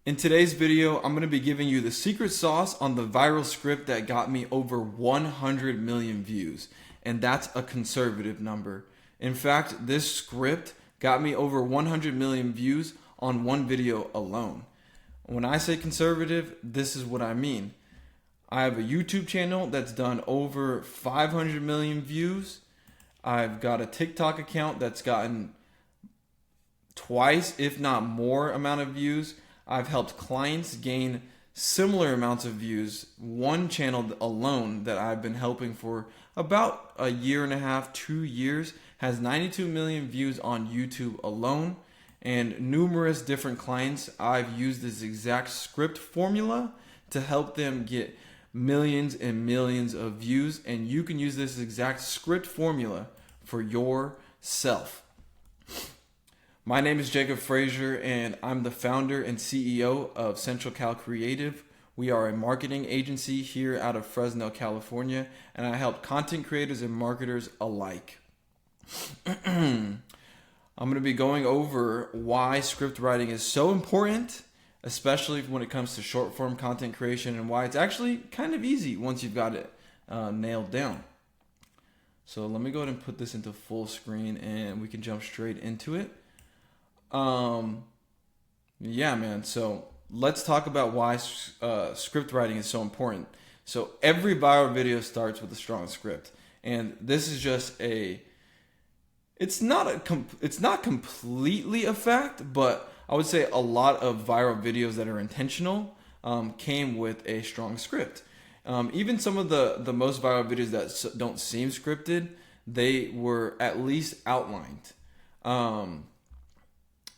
In today's video, I'm going to be giving you the secret sauce on the viral script that got me over 100 million views. And that's a conservative number. In fact, this script got me over 100 million views on one video alone. When I say conservative, this is what I mean. I have a YouTube channel that's done over 500 million views. I've got a TikTok account that's gotten twice, if not more, amount of views. I've helped clients gain similar amounts of views. One channel alone that I've been helping for about a year and a half, 2 years, has 92 million views on YouTube alone. And numerous different clients, I've used this exact script formula to help them get millions and millions of views. And you can use this exact script formula for yourself. My name is Jacob Frazier, and I'm the founder and CEO of CentralCal Creative. We are a marketing agency here out of Fresno, California, and I help content creators and marketers alike. I'm going to be going over why script writing is so important, especially when it comes to short form content creation, and why it's actually kind of easy once you've got it nailed down. So let me go ahead and put this into full screen and we can jump straight into it. Yeah, man. So let's talk about why script writing is so important. So every viral video starts with a strong script, and this is just it's not completely a fact, but I would say a lot of viral videos that are intentional came with a strong script. Even some of the most viral videos that don't seem scripted, they were at least outlined.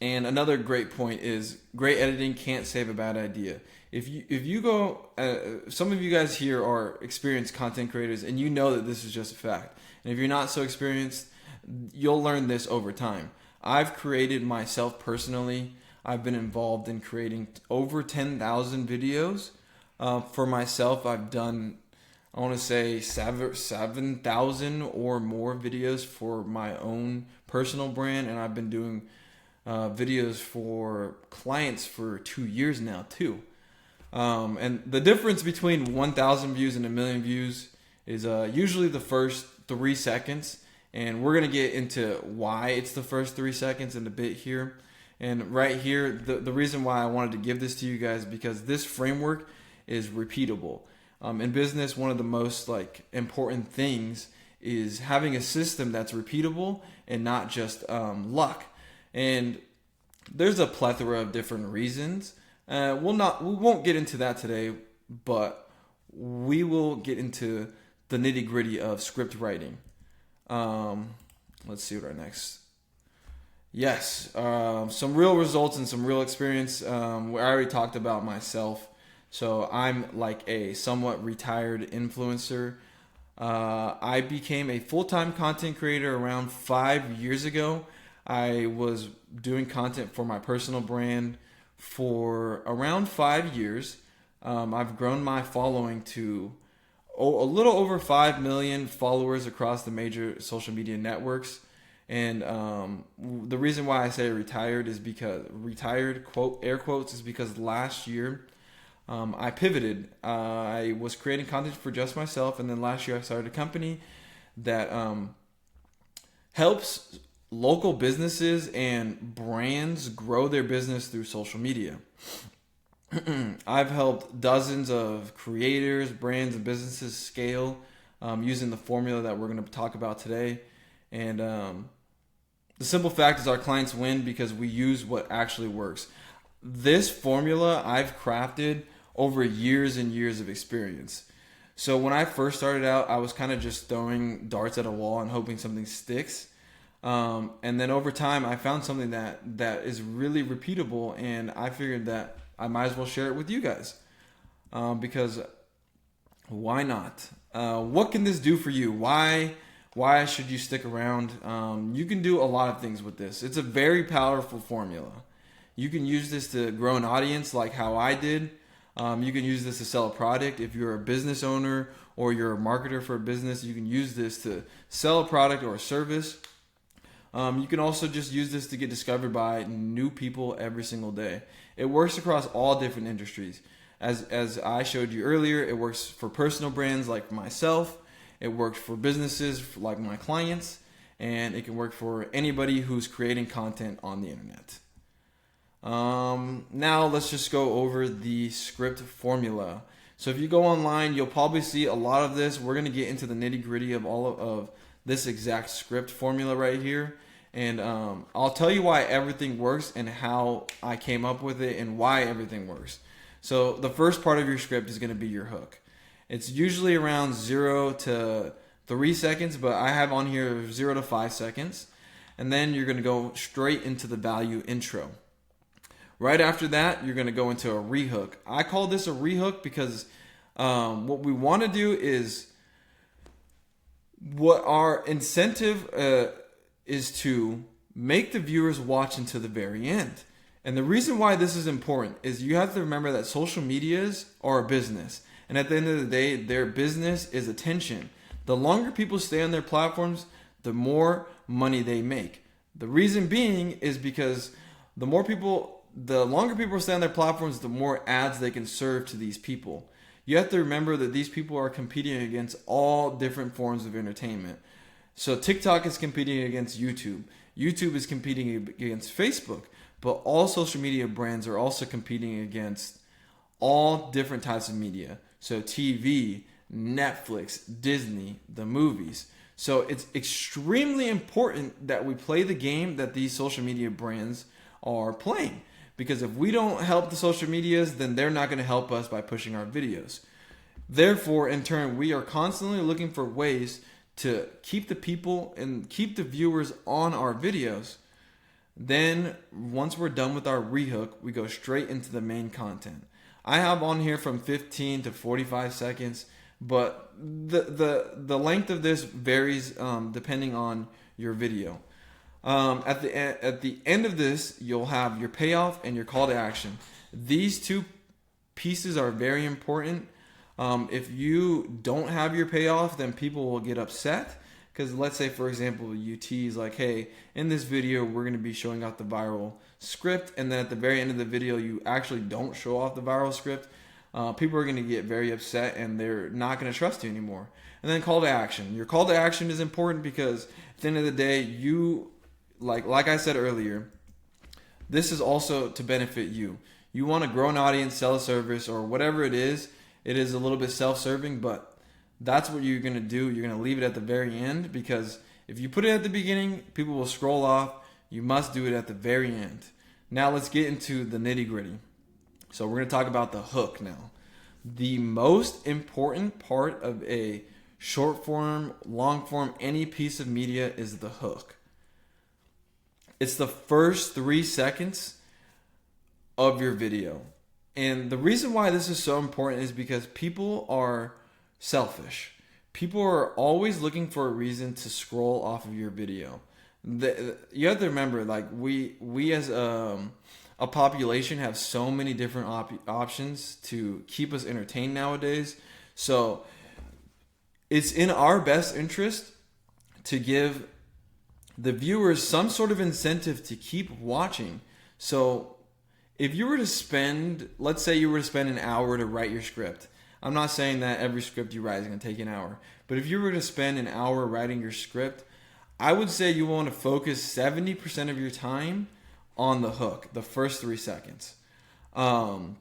And another great point is great editing can't save a bad idea. If you go, some of you guys here are experienced content creators, and you know that this is just a fact. And if you're not so experienced, you'll learn this over time. I've created myself personally. I've been involved in creating over 10,000 videos for myself. I've done, I want to say 7,000 or more videos for my own personal brand, and I've been doing videos for clients for 2 years now too. And the difference between 1,000 views and a million views is usually the first 3 seconds. And we're going to get into why it's the first 3 seconds in a bit here. And right here, the reason why I wanted to give this to you guys, because this framework is repeatable. In business, one of the most important things is having a system that's repeatable and not just luck. And there's a plethora of different reasons. We won't get into that today, but we will get into the nitty gritty of script writing. Let's see what our next. Yes, some real results and some real experience. I already talked about myself. So I'm like a somewhat retired influencer. I became a full-time content creator around 5 years ago. I was doing content for my personal brand for around 5 years. I've grown my following to a little over 5 million followers across the social media networks. And the reason why I say retired is because retired, quote, air quotes, is because last year I pivoted. I was creating content for just myself. And then last year I started a company that helps local businesses and brands grow their business through social media. I've helped dozens of creators, brands, and businesses scale using the formula that we're going to talk about today. And the simple fact is our clients win because we use what actually works. This formula I've crafted over years and years of experience. So when I first started out, I was kind of just throwing darts at a wall and hoping something sticks. And then over time, I found something that is really repeatable, and I figured that I might as well share it with you guys. Because why not? What can this do for you? Why should you stick around? You can do a lot of things with this. It's a very powerful formula. You can use this to grow an audience like how I did. You can use this to sell a product. If you're a business owner or you're a marketer for a business, you can use this to sell a product or a service. You can also just use this to get discovered by new people every single day. It works across all different industries. As I showed you earlier, it works for personal brands like myself. It works for businesses like my clients. And it can work for anybody who's creating content on the internet. Now let's just go over the script formula. So if you go online, you'll probably see a lot of this. We're going to get into the nitty gritty of all of this exact script formula right here. And I'll tell you why everything works and how I came up with it and why everything works. So the first part of your script is going to be your hook. It's usually around 0 to 3 seconds, but I have on here 0 to 5 seconds. And then you're going to go straight into the value intro. Right after that, you're going to go into a rehook. I call this a rehook because what we want to do is, what our incentive is to make the viewers watch until the very end. And the reason why this is important is you have to remember that social medias are a business. And at the end of the day, their business is attention. The longer people stay on their platforms, the more money they make. The reason being is because the longer people stay on their platforms, the more ads they can serve to these people. You have to remember that these people are competing against all different forms of entertainment. So TikTok is competing against YouTube. YouTube is competing against Facebook. But all social media brands are also competing against all different types of media. So TV, Netflix, Disney, the movies. So it's extremely important that we play the game that these social media brands are playing. Because if we don't help the social medias, then they're not going to help us by pushing our videos. Therefore, in turn, we are constantly looking for ways to keep the people and keep the viewers on our videos. Then, once we're done with our rehook, we go straight into the main content. I have on here from 15 to 45 seconds, but the length of this varies depending on your video. At the end of this, you'll have your payoff and your call to action. These two pieces are very important. If you don't have your payoff, then people will get upset. Because let's say, for example, you tease like, hey, in this video, we're going to be showing off the viral script. And then at the very end of the video, you actually don't show off the viral script. People are going to get very upset and they're not going to trust you anymore. And then call to action. Your call to action is important because at the end of the day, you, like I said earlier, this is also to benefit you. You want to grow an audience, sell a service, or whatever it is. It is a little bit self-serving, but that's what you're going to do. You're going to leave it at the very end, because if you put it at the beginning, people will scroll off. You must do it at the very end. Now let's get into the nitty-gritty. So we're going to talk about the hook now. The most important part of a short form, long form, any piece of media is the hook. It's the first 3 seconds of your video. And the reason why this is so important is because people are selfish. People are always looking for a reason to scroll off of your video. You have to remember, like we as a population have so many different options to keep us entertained nowadays. So it's in our best interest to give the viewers some sort of incentive to keep watching. So if you were to spend, let's say you were to spend an hour to write your script. I'm not saying that every script you write is going to take an hour. But if you were to spend an hour writing your script, I would say you want to focus 70% of your time on the hook, the first 3 seconds. Some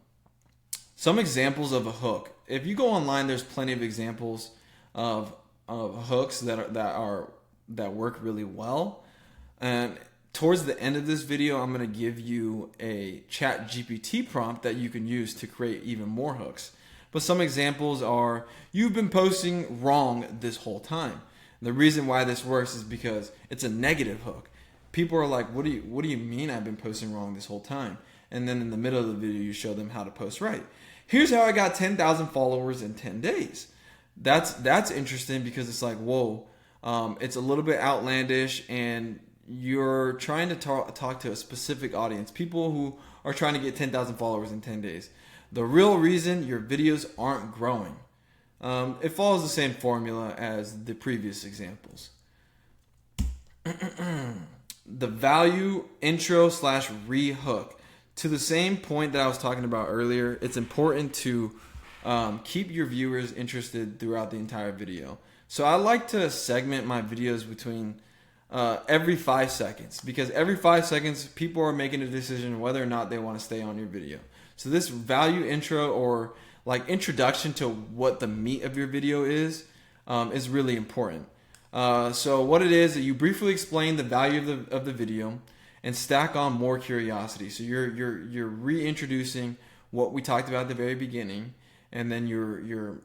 examples of a hook. If you go online, there's plenty of examples of hooks that work really well. And towards the end of this video, I'm going to give you a ChatGPT prompt that you can use to create even more hooks. But some examples are, you've been posting wrong this whole time. The reason why this works is because it's a negative hook. People are like, what do you mean I've been posting wrong this whole time? And then in the middle of the video, you show them how to post right. Here's how I got 10,000 followers in 10 days. That's interesting because it's like, whoa, it's a little bit outlandish, and you're trying to talk to a specific audience, people who are trying to get 10,000 followers in 10 days. The real reason your videos aren't growing. It follows the same formula as the previous examples. the value intro slash re-hook. To the same point that I was talking about earlier, it's important to keep your viewers interested throughout the entire video. So I like to segment my videos between every 5 seconds, because every 5 seconds people are making a decision whether or not they want to stay on your video. So this value intro, or like introduction to what the meat of your video is really important. So what it is that you briefly explain the value of the video and stack on more curiosity. So you're reintroducing what we talked about at the very beginning, and then you're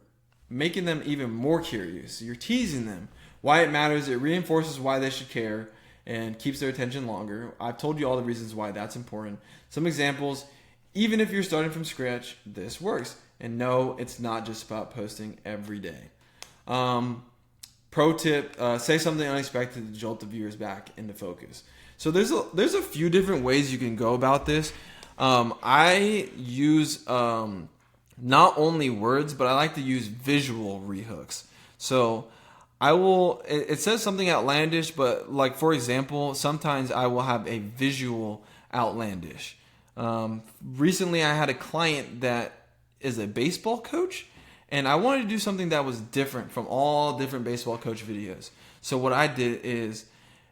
making them even more curious. You're teasing them why it matters. It reinforces why they should care and keeps their attention longer. I've told you all the reasons why that's important. Some examples: even if you're starting from scratch, this works. And no, it's not just about posting every day. Pro tip: say something unexpected to jolt the viewers back into focus. So there's a few different ways you can go about this. I use not only words, but I like to use visual rehooks. So it says something outlandish, but like, for example, sometimes I will have a visual outlandish. Recently I had a client that is a baseball coach, and I wanted to do something that was different from all different baseball coach videos. So what I did is,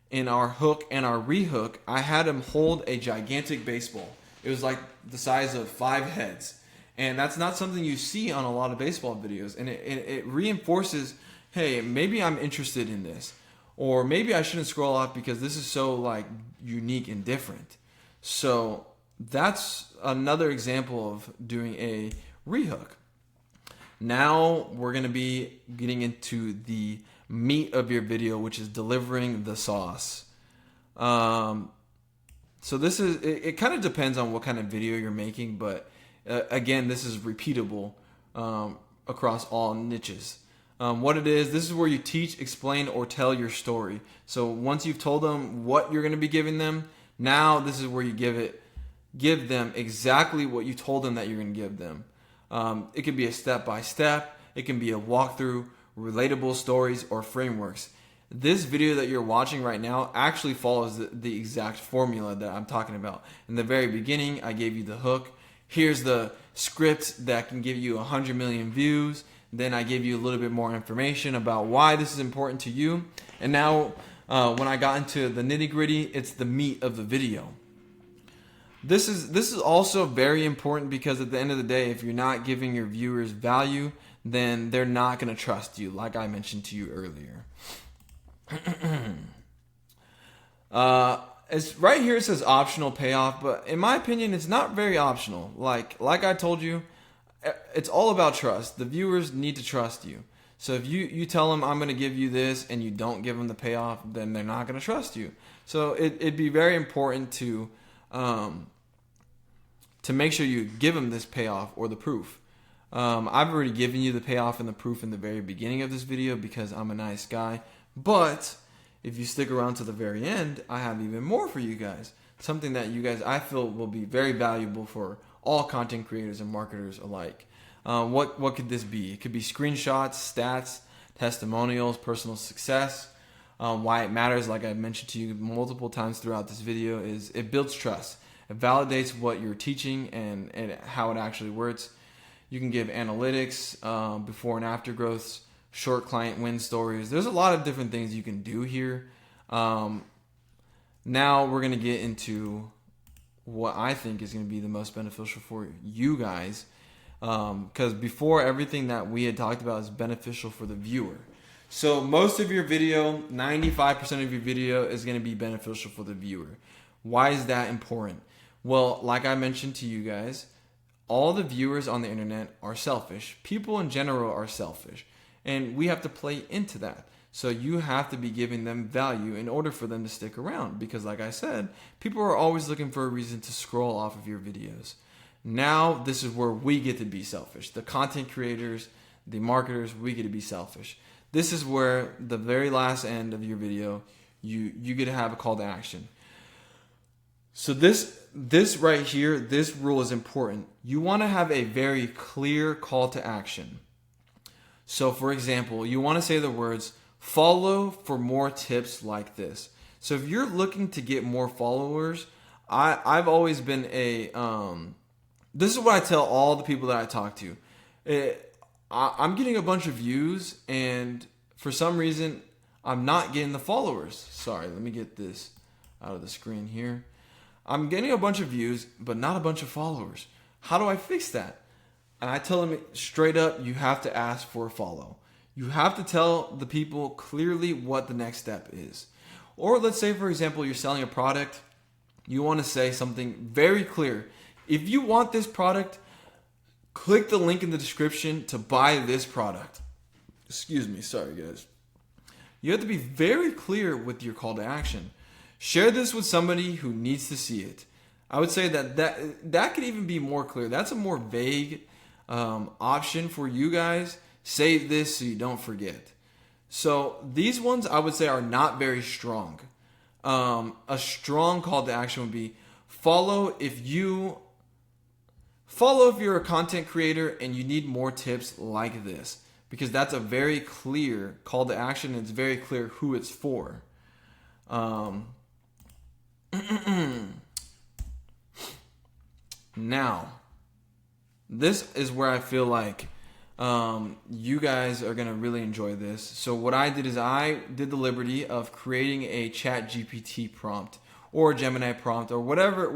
in our hook and our rehook, I had him hold a gigantic baseball. It was like the size of 5 heads. And that's not something you see on a lot of baseball videos. And it reinforces, hey, maybe I'm interested in this. Or maybe I shouldn't scroll off because this is so like unique and different. So that's another example of doing a rehook. Now we're going to be getting into the meat of your video, which is delivering the sauce. So this is, it kind of depends on what kind of video you're making, but again, this is repeatable across all niches. What it is, this is where you teach, explain, or tell your story. So once you've told them what you're going to be giving them, now this is where you give them exactly what you told them that you're going to give them. It can be a step-by-step. It can be a walkthrough, relatable stories, or frameworks. This video that you're watching right now actually follows the exact formula that I'm talking about. In the very beginning, I gave you the hook. Here's the script that can give you 100 million views. Then I give you a little bit more information about why this is important to you. And now when I got into the nitty-gritty, it's the meat of the video. This is also very important, because at the end of the day, if you're not giving your viewers value, then they're not going to trust you, like I mentioned to you earlier. It's right here, it says optional payoff, but in my opinion, it's not very optional. Like I told you, it's all about trust. The viewers need to trust you. So if you tell them, I'm going to give you this, and you don't give them the payoff, then they're not going to trust you. So it'd be very important to make sure you give them this payoff or the proof. I've already given you the payoff and the proof in the very beginning of this video because I'm a nice guy. But if you stick around to the very end, I have even more for you guys. Something that you guys, I feel, will be very valuable for all content creators and marketers alike. What could this be? It could be screenshots, stats, testimonials, personal success. Why it matters, like I mentioned to you multiple times throughout this video, is it builds trust. It validates what you're teaching and how it actually works. You can give analytics, before and after growths, short client win stories. There's a lot of different things you can do here. Now we're going to get into what I think is going to be the most beneficial for you guys. Because before, everything that we had talked about is beneficial for the viewer. So most of your video, 95% of your video is going to be beneficial for the viewer. Why is that important? Well, like I mentioned to you guys, all the viewers on the internet are selfish. People in general are selfish. And we have to play into that. So you have to be giving them value in order for them to stick around. Because like I said, people are always looking for a reason to scroll off of your videos. Now, this is where we get to be selfish. The content creators, the marketers, we get to be selfish. This is where the very last end of your video, you get to have a call to action. So this right here, this rule is important. You want to have a very clear call to action. So for example, you want to say the words, follow for more tips like this. So if you're looking to get more followers, I've always been this is what I tell all the people that I talk to. I'm getting a bunch of views, and for some reason, I'm not getting the followers. Sorry, let me get this out of the screen here. I'm getting a bunch of views, but not a bunch of followers. How do I fix that? And I tell them straight up, you have to ask for a follow. You have to tell the people clearly what the next step is. Or let's say, for example, you're selling a product. You want to say something very clear. If you want this product, click the link in the description to buy this product. Excuse me, sorry guys. You have to be very clear with your call to action. Share this with somebody who needs to see it. I would say that could even be more clear. That's a more vague option for you guys. Save this so you don't forget. So these ones I would say are not very strong. A strong call to action would be follow if you're a content creator and you need more tips like this, because that's a very clear call to action and it's very clear who it's for. Now, this is where I feel like you guys are going to really enjoy this. So what I did is I did the liberty of creating a ChatGPT prompt or a Gemini prompt or whatever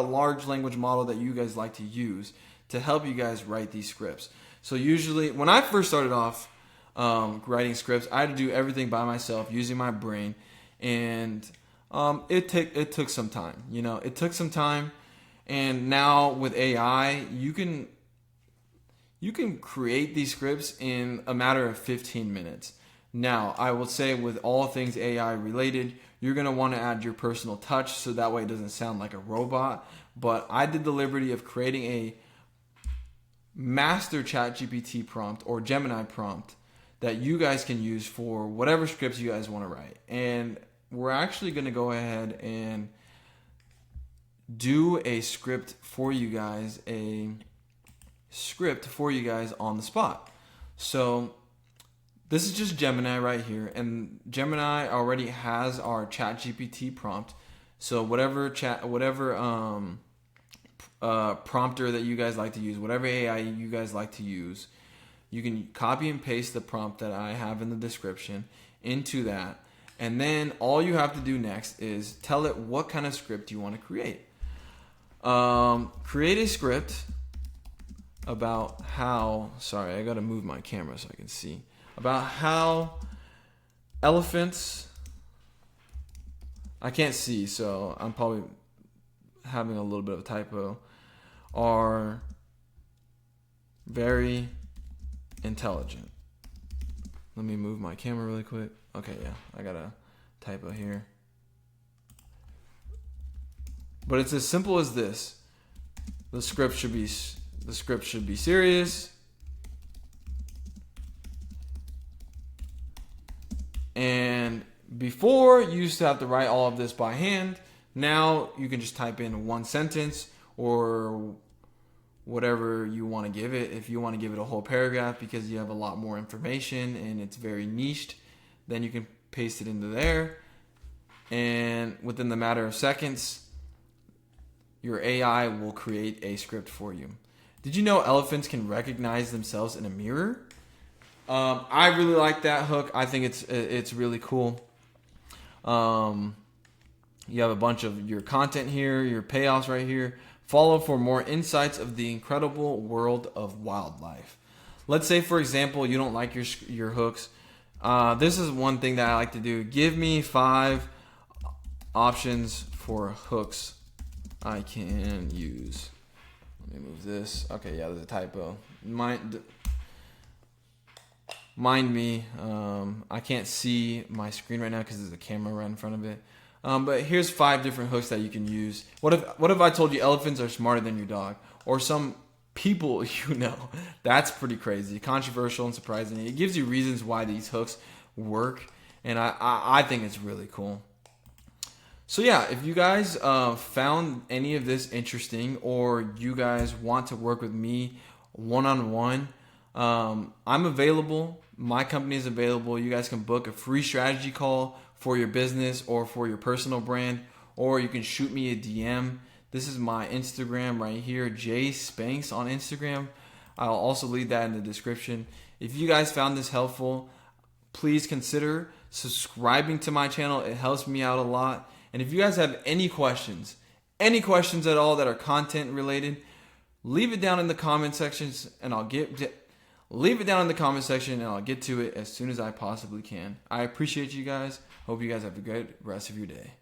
large language model that you guys like to use to help you guys write these scripts. So usually when I first started off writing scripts, I had to do everything by myself using my brain, and it took some time. It took some time, and now with AI, you can create these scripts in a matter of 15 minutes. Now, I will say with all things AI related, you're going to want to add your personal touch so that way it doesn't sound like a robot. But I did the liberty of creating a master ChatGPT prompt or Gemini prompt that you guys can use for whatever scripts you guys want to write. And we're actually going to go ahead and do a script for you guys, on the spot. So this is just Gemini right here, and Gemini already has our ChatGPT prompt. So whatever prompter that you guys like to use, whatever AI you guys like to use, you can copy and paste the prompt that I have in the description into that, and then all you have to do next is tell it what kind of script you want to create. Create a script about how, sorry, I gotta move my camera so I can see, about how elephants, I can't see, so I'm probably having a little bit of a typo, are very intelligent. Let me move my camera really quick. Okay, yeah, I got a typo here. But it's as simple as this. The script should be serious. And before, you used to have to write all of this by hand. Now you can just type in one sentence or whatever you want to give it. If you want to give it a whole paragraph because you have a lot more information and it's very niched, then you can paste it into there. And within the matter of seconds, your AI will create a script for you. Did you know elephants can recognize themselves in a mirror? I really like that hook. I think it's really cool. You have a bunch of your content here, your payoffs right here. Follow for more insights of the incredible world of wildlife. Let's say, for example, you don't like your hooks. This is one thing that I like to do. Give me 5 options for hooks I can use. Let me move this. Okay, yeah, there's a typo. Mind me, I can't see my screen right now because there's a camera right in front of it. But here's 5 different hooks that you can use. What if I told you elephants are smarter than your dog? Or some people you know. That's pretty crazy. Controversial and surprising. It gives you reasons why these hooks work. And I think it's really cool. So yeah, if you guys found any of this interesting, or you guys want to work with me one-on-one, I'm available. My company is available. You guys can book a free strategy call for your business or for your personal brand, or you can shoot me a DM. This is my Instagram right here, JSpanks on Instagram. I'll also leave that in the description. If you guys found this helpful, please consider subscribing to my channel. It helps me out a lot. And if you guys have any questions at all that are content related, leave it down in the comment sections and I'll get to it as soon as I possibly can. I appreciate you guys. Hope you guys have a great rest of your day.